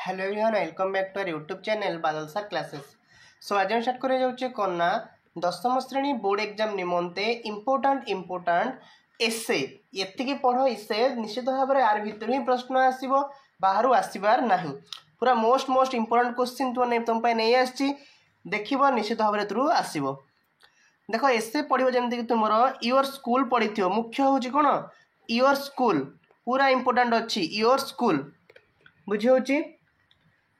Hello everyone welcome back to our YouTube channel Badal sir classes. So आज start कर जाऊँ कौन ना दशम श्रेणी बोर्ड एग्जाम निमंते इम्पोर्टाट एसे ये पढ़ इसे निश्चित भाव में यार भर ही प्रश्न आसो बाहर आसबार ना पूरा मोस्ट इम्पोर्टाट क्वेश्चन तुम नहीं आसी देख निश्चित भाव में तुम आसो देख एसे पढ़ो जमीक तुम योर स्कूल पढ़ी मुख्य हूँ कौन योर स्कूल पूरा इम्पोर्टाट अच्छी योर स्कूल बुझी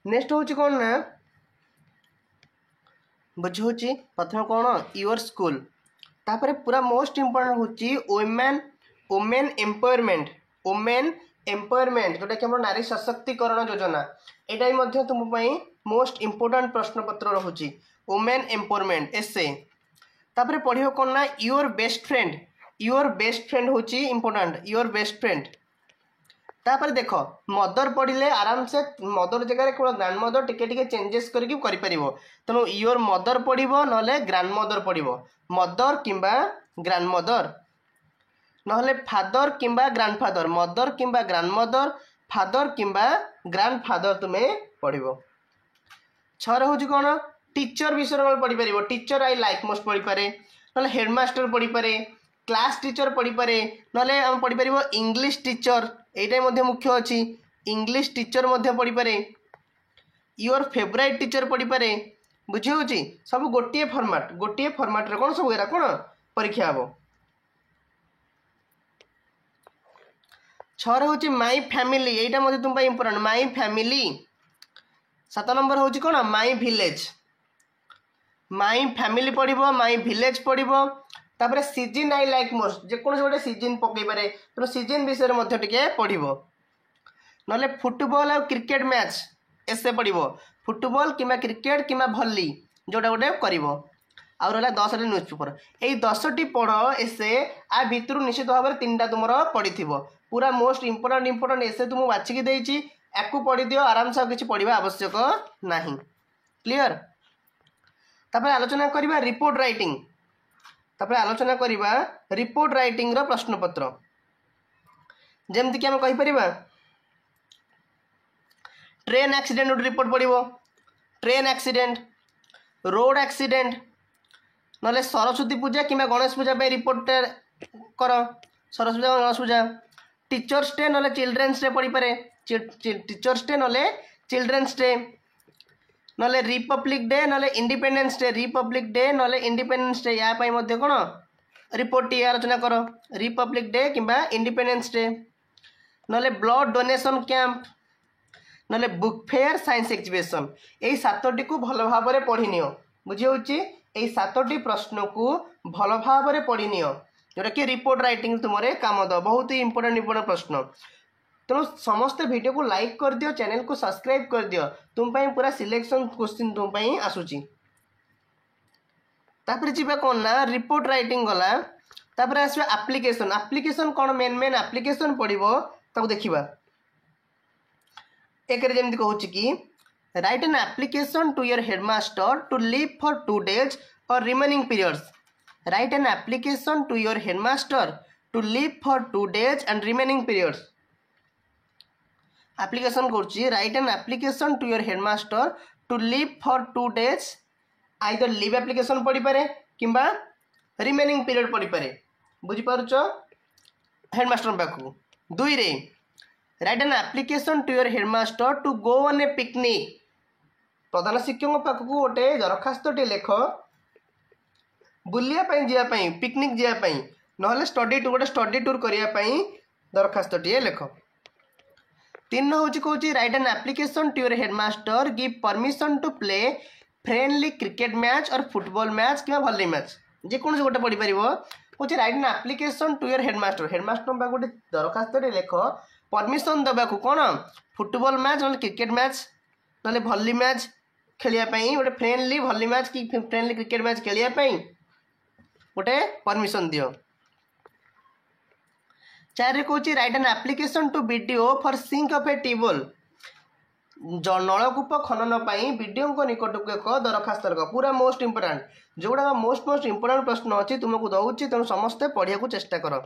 नेक्स्ट हूँ कौन ना बुझे प्रथम कौन योर स्कूल तापर पूरा मोस्ट इम्पोर्टाट हूँ वोमेन एम्पावरमेंट जोटा कि नारी सशक्तिकरण योजना यहाँ भी तुमपाई मोस्ट इम्पोर्टाट प्रश्न पत्र रोचे वोमेन एम्पावरमेंट एसे तापर पढ़ो कौन ना योर बेस्ट फ्रेंड हूँ इम्पोर्टाट योर बेस्ट फ्रेंड तापर देख मदर पढ़ले आराम से मदर जगह केवल ग्रांड मदर टिके चेंजेस करी तेणु योर मदर पढ़ो ना ग्रांड मदर पढ़ो मदर किंबा ग्रांड मदर ना फादर किंबा ग्रांड फादर मदर किंबा ग्रांड मदर फादर किंबा ग्रांड फादर तुम्हें पढ़ो। छर हूँ कौन टीचर विषय पढ़ी पार टीचर आई लाइक मोस्ट पढ़ी पारे ना हेडमास्टर पढ़ी पारे क्लास टीचर पढ़ी पारे ना पढ़ी पार इंग्लिश टीचर यहाँ मुख्य अच्छी इंग्लिश टीचर पढ़ी पारे योर फेवराइट टीचर पढ़ी पारे बुझे सब गोटे फॉर्मेट रे कौन सब कौन परीक्षा हम। छर हूँ माई फैमिली यहाँ तुम इम्पोर्टेंट माई फैमिली। 7 नंबर हूँ कौन माई भिलेज माई फैमिली पढ़ो माई भिलेज पढ़ो तापर सीजन आई लाइक मोस्ट जेकोसी गोटे सीजन पकई पारे तेणु सीजन विषय में पढ़ो ना फुटबॉल और क्रिकेट मैच एसे पढ़ो फुटबॉल किंबा क्रिकेट किंबा भली जोटा गोटे कर आउ रहा 10 न्यूज पेपर यही 10टी पढ़ एसे आ भितर निश्चित भाव में 3टा तुम पढ़ी पूरा मोस्ट इम्पोर्टाट एसे तुम बाछिकी देती आपको पढ़ी दियो आराम से किसी पढ़ा आवश्यक ना क्लियर। तापर आलोचना करवा रिपोर्ट राइटिंग तापर आलोचना करवा रिपोर्ट राइटिंग रो प्रश्न पत्र जमती कि आम कहीपर ट्रेन एक्सीडेंट रिपोर्ट पढ़ो ट्रेन एक्सीडेंट रोड एक्सीडेंट ना सरस्वती पूजा कि गणेश पूजा पे रिपोर्ट कर सरस्वती पूजा गणेश पूजा टीचर्स डे ना चिल्ड्रेन्स डे पढ़ी पारे टीचर्स डे ना चिल्ड्रेन्स डे ना रिपब्लिक डे ना इंडिपेंडेंस डे रिपब्लिक डे ना इंडिपेंडेंस डे या कौन रिपोर्ट टी आलोचना कर रिपब्लिक डे किंबा इंडिपेंडेंस डे ना ब्लड डोनेशन कैंप ना बुक फेयर साइंस एग्जीबिशन यही 7टी को भल भाव में पढ़ी नियो बुझी यही 7टी प्रश्न को भल भाव में पढ़ी नियो जोटा कि रिपोर्ट राइटिंग तुम्हारे काम दो बहुत ही इंपोर्टेंट प्रश्न तेणु समस्ते वीडियो को लाइक कर दियो चैनल को सब्सक्राइब कर दियो तुम पूरा सिलेक्शन क्वेश्चन तुम आसूची। तापर जीवा कौन ना रिपोर्ट राइटिंग गला तापर आसवा एप्लिकेशन कौन मेन एप्लिकेशन पढ़ो ताको देखिबा एक जमी कहूँ कि write an application to your headmaster to leave for 2 days और remaining periods write an application to your headmaster to leave for 2 days and remaining periods application करुच्ची write an application to your headmaster to leave for 2 days either leave application पढ़ी पारे किंबा remaining period पढ़ी पारे बुझीपारुच headmaster पाखु 2 रे write an application to your headmaster to go on a picnic प्रधान शिक्षक पाखु गोटे दरखास्त लेख बुलिया जावाई पिकनिक जावाई ना स्टडी टूर गोटे स्टडी टूर करने दरखास्त लेख। 3 हूँ कौन write an application to your headmaster give permission to play friendly cricket match और फुटबॉल मैच कि भली मैच जेकोसी गोटे पढ़ी पार हूँ write an application to your headmaster गोटे दरखास्त लेख परमिशन देवा कौन फुटबॉल मैच ना क्रिकेट मैच ना भली मैच खेलियापाई गोटे फ्रेंडली भली मैच कि फ्रेंडली क्रिकेट मैच खेलियापाई गोटे परमिशन दियो। 4 कौन write an application to BDO for sink of a tubewell नलकूप खनन वीडियो निकट को एक दरखास्त रख पूरा मोस्ट इम्पोर्टाट जोड़ा मोस्ट इम्पोर्टाट प्रश्न अच्छी तुमको दौची तेणु समस्ते पढ़िया को चेष्टा कर।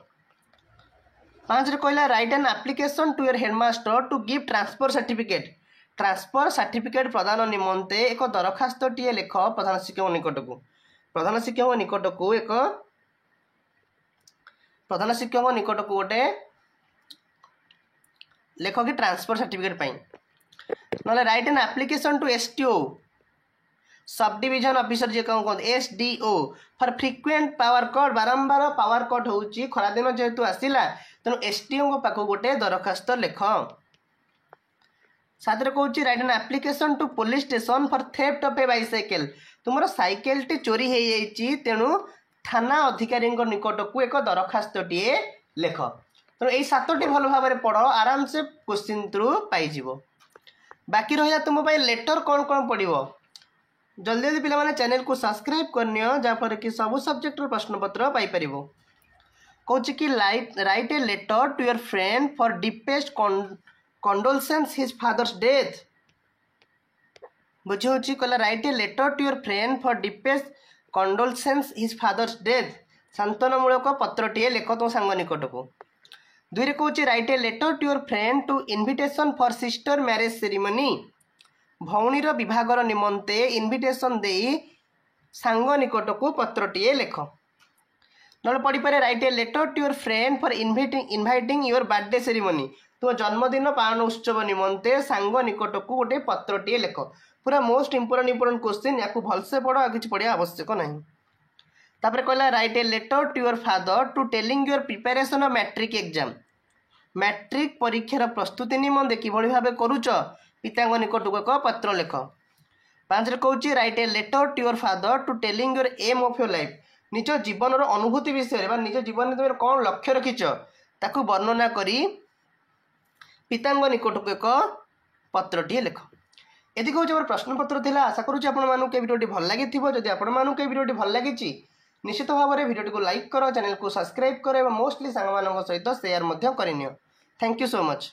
5 कहला write an application to your headmaster to give transfer certificate transfer certificate प्रदान निमंते एक दरखास्तटीए लेख प्रधान शिक्षक निकट को प्रधान शिक्षक निकट को एक प्रधान शिक्षक निकट को गोटे लेख कि ट्रांसफर सर्टिफिकेट ना write an application to STO sub division officer जे कौन कहते SDO for frequent power cut बारंबार पावर कट होउची खरा दिन जेहेतु आसिला तेणु एसडीओ को पाखु गोटे दरखास्त लेख साथरे कहूँ write an application to police station for theft of a bicycle तुम साइकेल टी चोरी हो जाइए तेणु थाना अधिकारी निकट को एक दरखास्तटीए लेख तेणु यही 7टी भल भाव में पढ़ आराम से क्वेश्चन थ्रू पाइज बाकी रहा तुम लेटर कौन कौन पड़ो जल्दी जल्दी पिला चैनल को सब्सक्राइब करनी जहाँफल कि सब सब्जेक्ट प्रश्नपत्र पाइपर कौच कि write a letter to your friend for deepest condolence his father's death बुझे कहला write a letter to your friend for deepest condolence his father's death सांत्वनामूलक पत्रटीए लेख तो सांग निकट को 2 कहूँ write a letter to your friend to invitation for sister marriage ceremony भौणीर विभागर निमंते इनविटेशन दे सांग निकट को पत्रटीए लेख ना पढ़ी पारे write a letter to your friend for inviting your birthday ceremony तुम जन्मदिन पालन उत्सव निमंते सांग निकट को गोटे पत्रटीए लेख पूरा मोस्ट इंपोर्टेंट क्वेश्चन या भलसे पढ़ आ कि पढ़ा आवश्यक नहीं तापर कहला write a letter to your father to telling your preparation of matric exam matric परीक्षार प्रस्तुति निमंते किभली भाव करूच पितांग निकट को एक पत्र लेख 5 कहूँ write a letter to your father to telling your aim of your life निज जीवन अनुभूति विषय में निज जीवन में तुम कौन लक्ष्य रखिच ताकू वर्णना करी पितांग निकट को एक पत्रटीए लेख ये हूँ आम प्रश्नपत्र था आशा करुँच आपको भिडियोटी भल लगी जदि आपको भिडियोटी भल लगी निश्चित भाव में भिडियोटी को लाइक कर चैनल को सब्सक्राइब कर मोस्टली सांग सहित शेयर करनी थैंक यू सो मच।